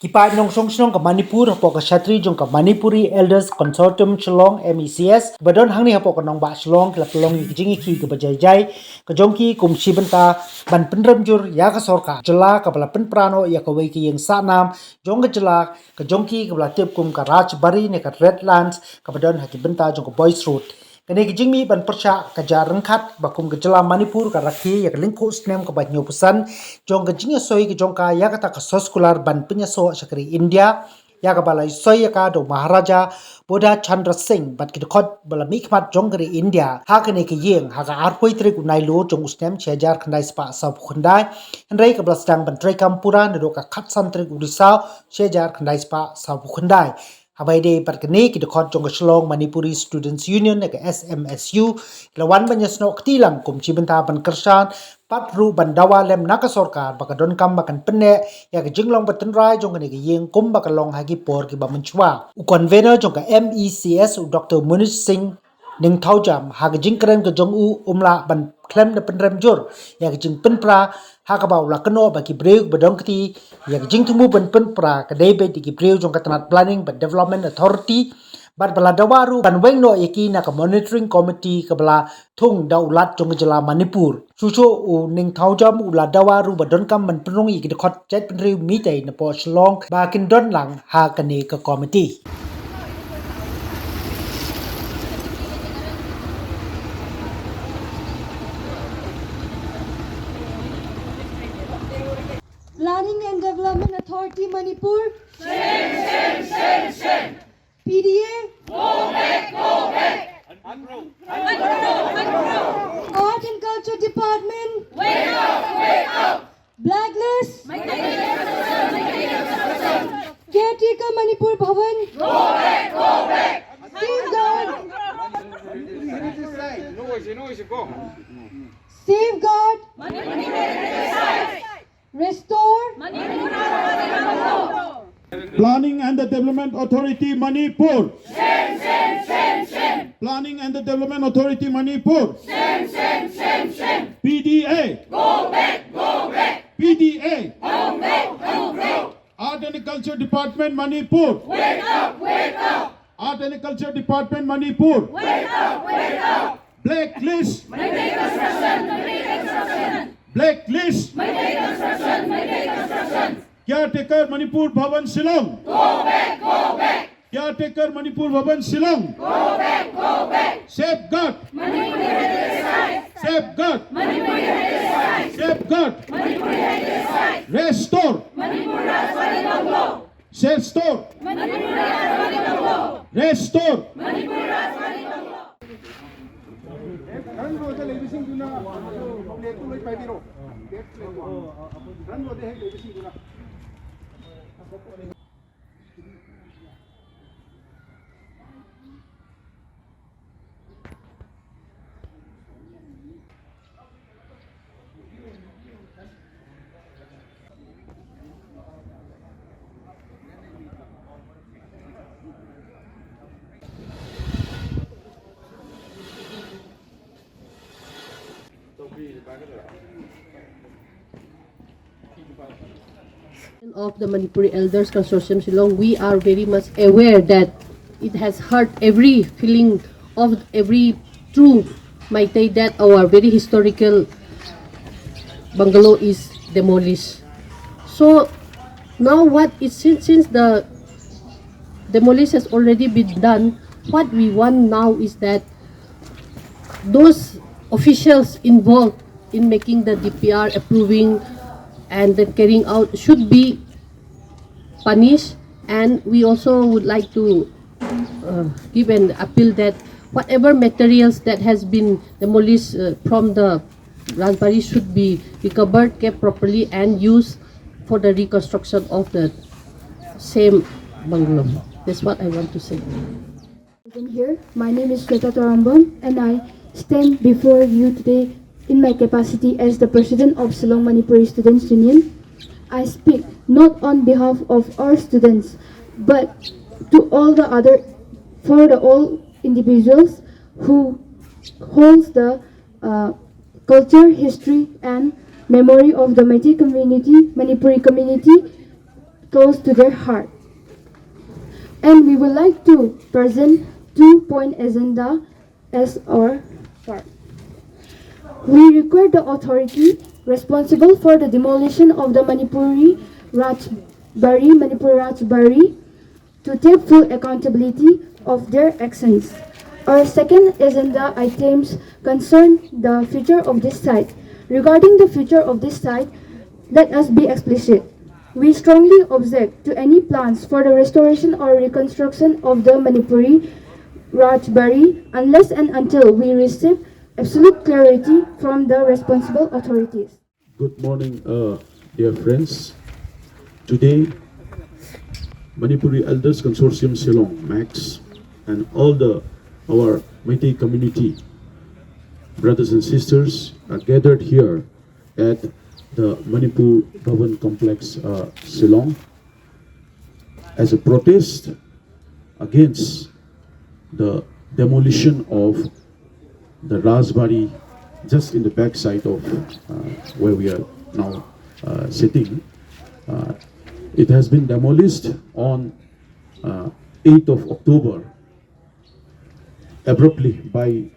Kipai nong song song ka Manipur hapo ka Shatri jong ka Manipuri Elders Consortium Shillong MECS badon hangni hapo ka nong ba Shillong kla pelong jingi ki ka bajai jai ka jongki kum shibenta ban Pynrem jur ya ka sorka jylla ka bala Prano ya ka wei ki Ïing Sahnam jong ka jylla ka jongki ka bala tip kum ka Rajbari ne ka Redlands ka badon hakibenta jong ka Boys Road kene ki jingmi ban persha ka jarang khat bakum ka jylla Manipur ka rakhi ya ka lingko snem ka bat nyopusan jong ka jinga soi ka jong ka ya ka ta ka soskular ban punya so sakri India ya ka balai soi ya ka do Maharaja Bodha Chandra Singh bat ki khot bala mikmat jong kari India ha ka ne ki Ïing ha ka arpoi tri ku nai lo jong usnem chejar khandai spa sa khundai hendrai ka blastang ban trai kampura ne do ka khat san tri ku risau chejar khandai spa sa khundai Habai de parkene ki dekhot jong Shillong Manipuri Students Union ke SMSU lawan banyasno ktilang kum chibenta ban kersan patru bandawa lem naka sorkar bakadon kam bakan penne ya ke jinglong batenrai jong ne ke Ïing kum bakalong hagi por ki bamanchwa u convener jong ka MECS Dr. Munish Singh ning thaujam ha ke jingkren ke jong u umla ban klem de Pynrem jur ya ke Jingpynpra ha ka baw la kno ba ki breu badong kti ya ke jingtumu ban Pynrem ka debe di ki breu jong ka tanat planning but development authority bat bala dawaru ban wengno yaki na ka monitoring committee ka bala thung da ulat jong jylla Manipur chucho u ning thaujam ula dawaru badon kam man prong yi ki khot chet penriu mi tai na po Shillong ba kin don lang ha ka ne ka committee Planning and Development Authority Manipur. Same. PDA. Go back. Art and Culture Department. Wake up. Blacklist. Caretaker Manipur Bhavan. Go back. Safeguard. Restore. Planning and the Development Authority Manipur. Same. Planning and the Development Authority Manipur. Same. PDA. Go back. PDA. Go back. Art and Culture Department Manipur. Wake up. Art and Culture Department Manipur. Wake up. Blacklist. Make construction. Blacklist. Make construction. Caretaker Manipur Bhavan Shillong. Go back. Caretaker Manipur Bhavan Shillong. Go back. Safeguard. Manipur heritage site. Safeguard. Manipur heritage site. Safeguard. Manipur heritage site. Restore. Manipur Rajbari bungalow. Restore. Manipur Rajbari bungalow. Restore. Manipur Rajbari bungalow. Of the Manipuri Elders Consortium Shillong, we are very much aware that it has hurt every feeling of every true Maitai that our very historical bungalow is demolished. So now what is since the demolition has already been done, what we want now is that those officials involved in making the DPR, approving and then carrying out should be punished, and we also would like to give an appeal that whatever materials that has been demolished from the Rajbari should be recovered, kept properly and used for the reconstruction of the same bungalow. That's what I want to say. Here, my name is Shweta Torambon and I stand before you today in my capacity as the President of Shillong Manipuri Students Union. I speak not on behalf of our students, but to all the other, for the all individuals who holds the culture, history and memory of the Metis community, Manipuri community close to their heart. And we would like to present 2-point agenda as our part. We require the authority responsible for the demolition of the Manipur Rajbari to take full accountability of their actions. Our second agenda items concern the future of this site. Regarding the future of this site, let us be explicit. We strongly object to any plans for the restoration or reconstruction of the Manipuri Rajbari unless and until we receive absolute clarity from the responsible authorities. Good morning, dear friends. Today, Manipuri Elders Consortium Shillong, MAX, and all our Meitei community brothers and sisters are gathered here at the Manipur Bhavan Complex, Shillong, as a protest against the demolition of the Rajbari just in the backside of where we are now sitting. It has been demolished on 8th of October abruptly by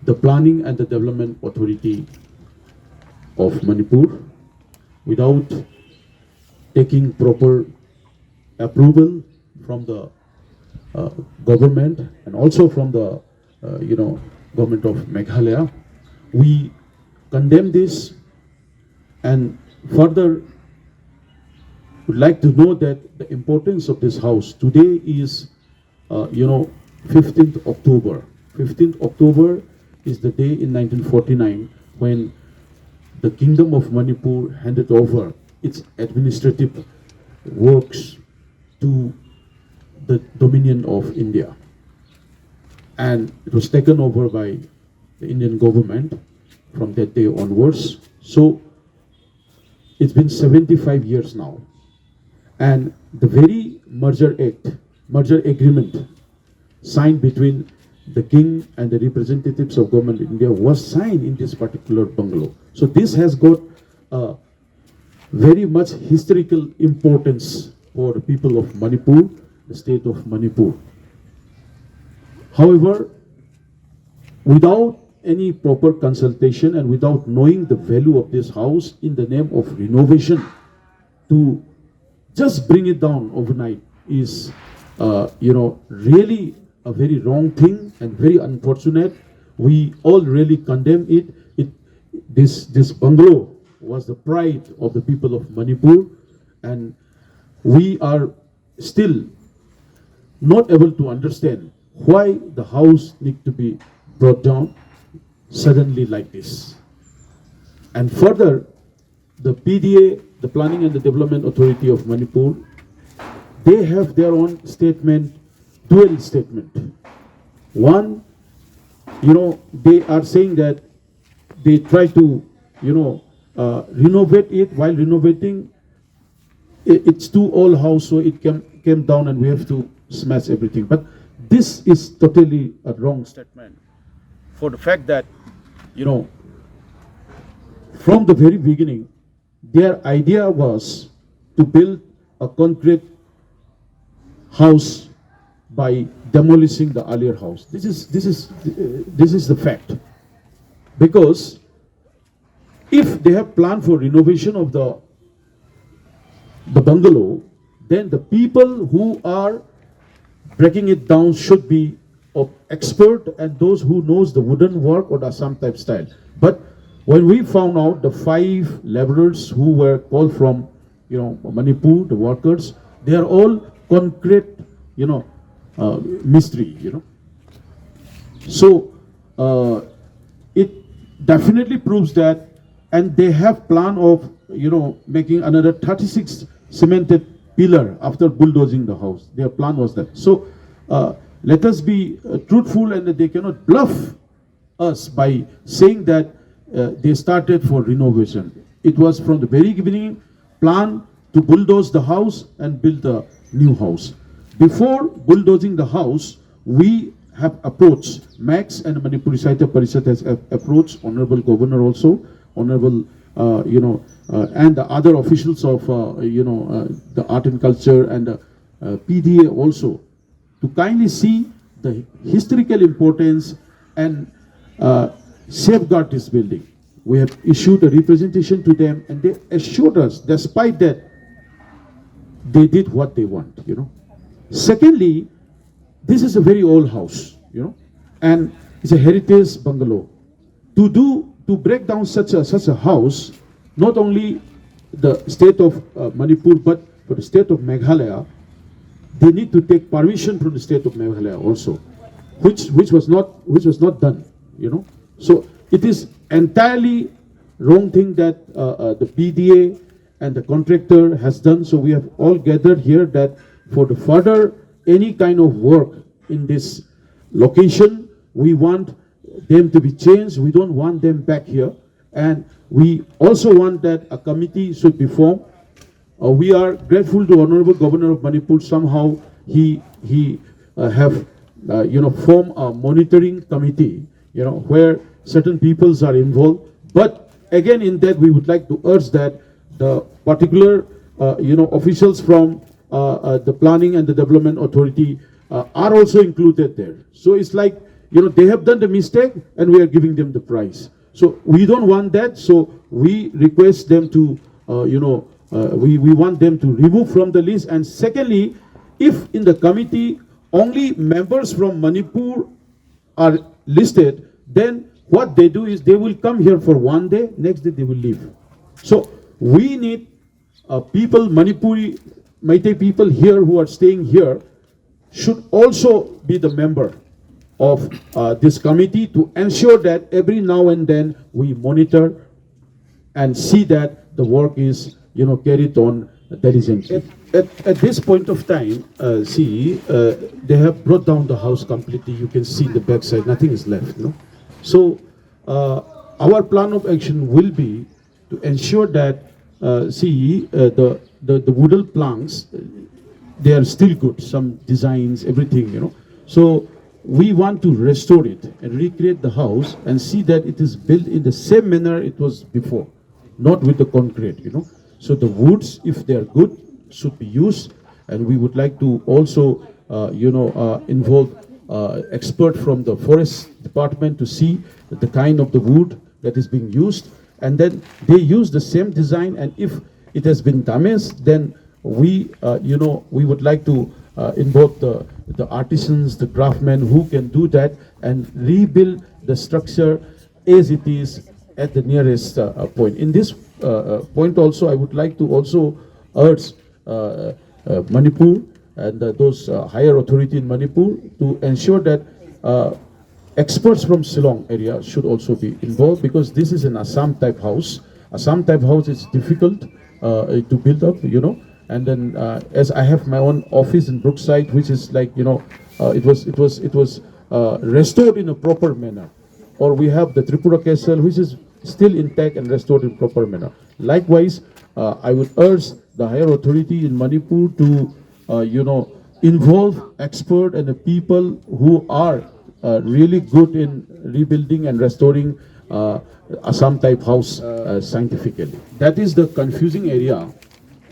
the Planning and the Development Authority of Manipur without taking proper approval from the government and also from the government of Meghalaya. We condemn this and further would like to know that the importance of this house today is 15th October. 15th October is the day in 1949 when the Kingdom of Manipur handed over its administrative works to the Dominion of India, and it was taken over by the Indian government from that day onwards. So it's been 75 years now, and the very merger agreement signed between the king and the representatives of government of India was signed in this particular bungalow. So this has got very much historical importance for the people of Manipur, the state of Manipur. However, without any proper consultation and without knowing the value of this house in the name of renovation, to just bring it down overnight is really a very wrong thing and very unfortunate. We all really condemn it. This bungalow was the pride of the people of Manipur, and we are still not able to understand why the house need to be brought down suddenly like this. And further, the PDA, the Planning and the Development Authority of Manipur, they have their own statement, dual statement. One, they are saying that they try to, renovate it. While renovating, it's too old house, so it came down and we have to smash everything. But this is totally a wrong statement for the fact that, from the very beginning, their idea was to build a concrete house by demolishing the earlier house. This is the fact. Because if they have planned for renovation of the bungalow, then the people who are breaking it down should be of expert and those who knows the wooden work or the Assam type style. But when we found out the 5 laborers who were called from Manipur, the workers, they are all concrete mystery. So it definitely proves that, and they have plan of making another 36 cemented pillar after bulldozing the house. Their plan was that. So let us be truthful, and they cannot bluff us by saying that they started for renovation. It was from the very beginning plan to bulldoze the house and build a new house. Before bulldozing the house, we have approached, Max and Manipuri Sahitya Parishad has approached Honorable Governor also, Honorable and the other officials of, the art and culture and the PDA also, to kindly see the historical importance and safeguard this building. We have issued a representation to them, and they assured us, despite that, they did what they want, Secondly, this is a very old house, and it's a heritage bungalow. To break down such a house, not only the state of Manipur, but for the state of Meghalaya, they need to take permission from the state of Meghalaya also, which was not done, So it is entirely wrong thing that the PDA and the contractor has done. So we have all gathered here that for the further any kind of work in this location, we want them to be changed. We don't want them back here, and we also want that a committee should be formed. We are grateful to Honorable Governor of Manipur. Somehow he have formed a monitoring committee, where certain peoples are involved. But again, in that we would like to urge that the particular officials from the Planning and the Development Authority are also included there. So it's like, they have done the mistake and we are giving them the prize. So we don't want that. So we request them to, we want them to remove from the list. And secondly, if in the committee only members from Manipur are listed, then what they do is they will come here for one day, next day they will leave. So we need people, Manipuri, Meitei people here who are staying here should also be the member of this committee to ensure that every now and then we monitor and see that the work is carried on diligently. At this point of time, they have brought down the house completely. You can see the backside, nothing is left. So our plan of action will be to ensure that the wooden planks, they are still good, some designs, everything, So we want to restore it and recreate the house and see that it is built in the same manner it was before, not with the concrete, So the woods, if they are good, should be used. And we would like to also, involve expert from the forest department to see the kind of the wood that is being used. And then they use the same design, and if it has been damaged, then we would like to involve the artisans, the craftsmen who can do that and rebuild the structure as it is at the nearest point. In this point also, I would like to also urge Manipur and those higher authority in Manipur to ensure that experts from Shillong area should also be involved, because this is an Assam type house. Assam type house is difficult to build up, And then as I have my own office in Brookside, which is like, it was restored in a proper manner. Or we have the Tripura Castle, which is still intact and restored in proper manner. Likewise, I would urge the higher authority in Manipur to, involve expert and the people who are really good in rebuilding and restoring Assam type house scientifically. That is the confusing area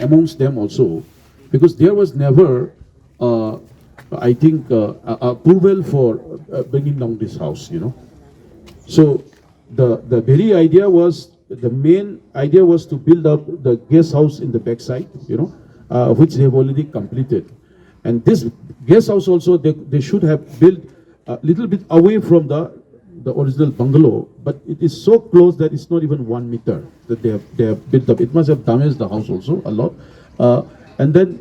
amongst them also, because there was never, I think, approval for bringing down this house, So the very idea was, the main idea was to build up the guest house in the backside, which they have already completed. And this guest house also, they should have built a little bit away from the original bungalow, but it is so close that it's not even 1 meter that they have built up. It must have damaged the house also a lot. And then,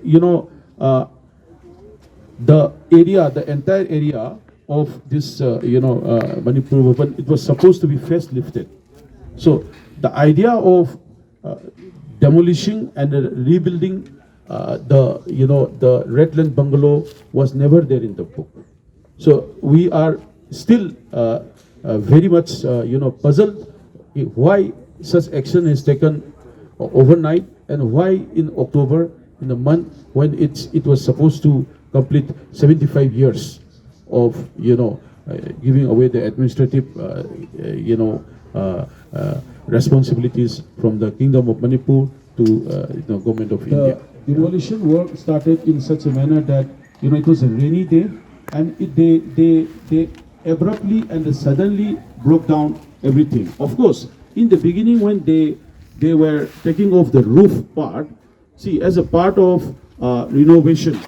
the entire area of this, Manipur, it was supposed to be facelifted. So the idea of demolishing and rebuilding the Redland bungalow was never there in the book. So we are still very much, puzzled why such action is taken overnight, and why in October, in the month when it was supposed to complete 75 years of, giving away the administrative, responsibilities from the Kingdom of Manipur to Government of India. The demolition work started in such a manner that it was a rainy day, and they abruptly and suddenly broke down everything. Of course, in the beginning when they were taking off the roof part, see, as a part of renovation,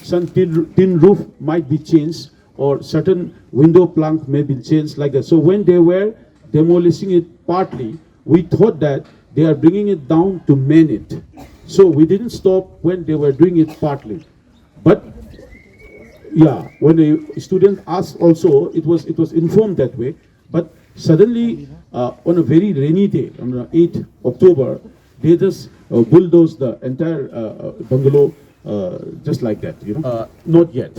some tin roof might be changed, or certain window plank may be changed like that. So when they were demolishing it partly, we thought that they are bringing it down to mend it. So we didn't stop when they were doing it partly. But yeah, when a student asked also, it was informed that way. But suddenly, on a very rainy day, on the 8th October, they just bulldozed the entire bungalow just like that. Not yet.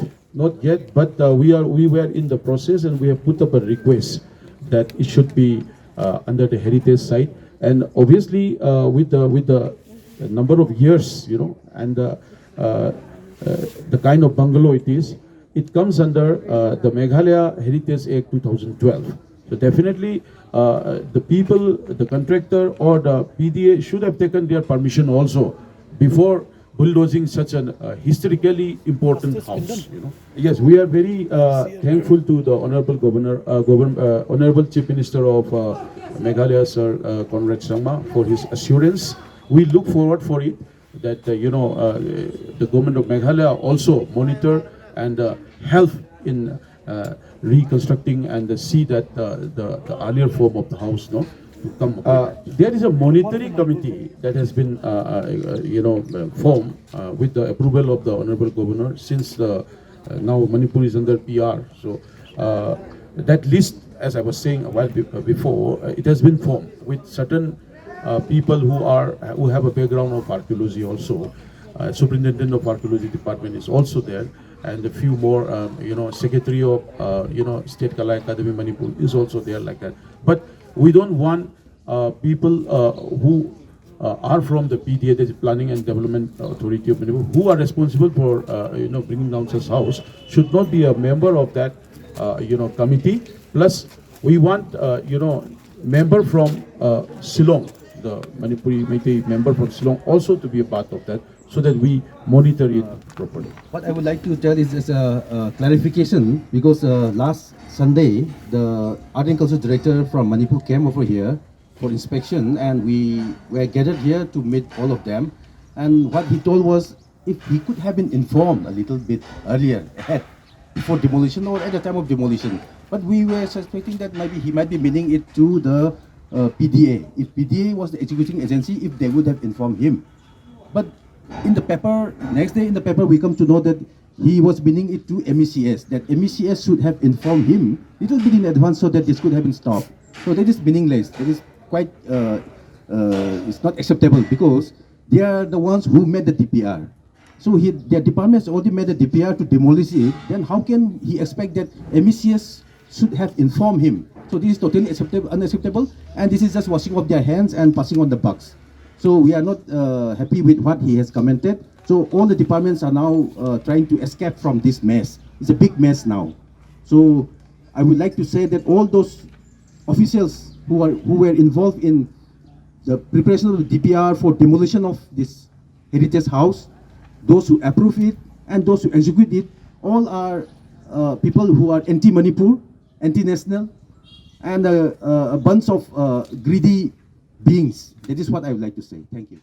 But we were in the process, and we have put up a request that it should be under the heritage site. And obviously, with the number of years, and the kind of bungalow it is, it comes under the Meghalaya Heritage Act 2012. So definitely, the people, the contractor or the PDA should have taken their permission also before bulldozing such an historically important house. Yes, we are very thankful to the Honorable Honorable Chief Minister of Meghalaya, Sir Conrad Sangma, for his assurance. We look forward for it that the government of Meghalaya also monitor and help in reconstructing and see that the earlier form of the house to come. There is a monetary committee that has been formed with the approval of the Honorable Governor, since now Manipur is under PR. So that list, as I was saying a while before, it has been formed with certain people who have a background of archaeology also. Superintendent of Archaeology Department is also there, and a few more, Secretary of, State Kala Academy Manipur is also there like that. But we don't want people who are from the PDA, that is Planning and Development Authority of Manipur, who are responsible for, bringing down such house, should not be a member of that, committee. Plus, we want, member from Shillong, the Manipuri Meitei member from Shillong, also to be a part of that, so that we monitor it properly. What I would like to tell is just a clarification, because last Sunday, the Art and Culture Director from Manipur came over here for inspection, and we were gathered here to meet all of them. And what he told was, if he could have been informed a little bit earlier, ahead, before demolition or at the time of demolition. But we were suspecting that maybe he might be meaning it to the PDA. If PDA was the executing agency, if they would have informed him. But in the paper, next day in the paper, we come to know that he was meaning it to MECS, that MECS should have informed him little bit in advance so that this could have been stopped. So that is meaningless. That is quite, it's not acceptable, because they are the ones who made the DPR. So their department has already made the DPR to demolish it. Then how can he expect that MECS should have informed him? So this is totally unacceptable, and this is just washing off their hands and passing on the bucks. So we are not happy with what he has commented. So all the departments are now trying to escape from this mess. It's a big mess now. So I would like to say that all those officials who were involved in the preparation of the DPR for demolition of this heritage house, those who approve it and those who execute it, all are people who are anti-Manipur, anti-national, and a bunch of greedy beings. That is what I would like to say. Thank you.